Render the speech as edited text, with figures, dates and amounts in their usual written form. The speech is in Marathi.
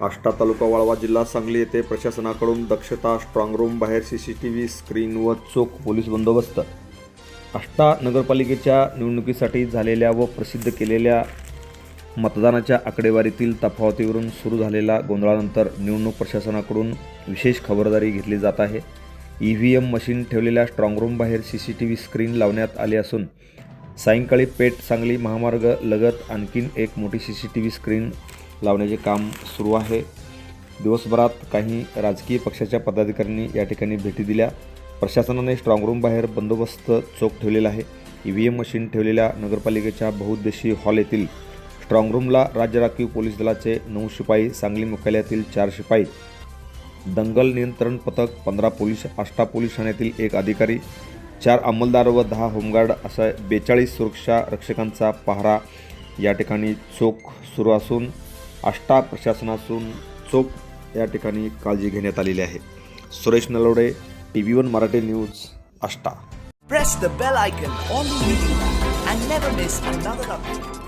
आष्टा तालुका वाळवा जिल्हा सांगली येथे प्रशासनाकडून दक्षता स्ट्रॉंग रूम बाहेर सीसीटीव्ही स्क्रीन व चोख पोलीस बंदोबस्त। आष्टा नगरपालिकेच्या निवडणुकीसाठी झालेल्या व प्रसिद्ध केलेल्या मतदानाच्या आकडेवारीतील तफावतीवरून सुरू झालेल्या गोंधळानंतर निवडणूक प्रशासनाकडून विशेष खबरदारी घेतली जात आहे। EVM मशीन ठेवलेल्या स्ट्रॉंग रूम बाहेर सीसीटीव्ही स्क्रीन लावण्यात आली असून सायंकाळी पेठ सांगली महामार्ग लगत आणखीन एक मोठी सीसीटीव्ही स्क्रीन लावण्याचे काम सुरू आहे। दिवसभरात काही राजकीय पक्षाच्या पदाधिकाऱ्यांनी या ठिकाणी भेटी दिल्या। प्रशासनाने स्ट्रॉंग रूम बाहेर बंदोबस्त चोख ठेवलेला आहे। EVM मशीन ठेवलेल्या नगरपालिकेच्या बहुउद्देशीय हॉल येथील स्ट्रॉंग रूमला राज्य राखीव पोलीस दलाचे 9 शिपाई, सांगली मुख्यालयातील 4 शिपाई, दंगल नियंत्रण पथक, 15 पोलीस, आष्टा पोलीस ठाण्यातील 1 अधिकारी, 4 अंमलदार व 10 होमगार्ड असा 42 सुरक्षा रक्षकांचा पहारा या ठिकाणी चोख सुरू असून आष्टा प्रशासनातून चोख या ठिकाणी काळजी घेण्यात आलेली आहे। Suresh Nalawade, TV1 Marathi news, Ashta. Press the bell icon on the video and never miss another update.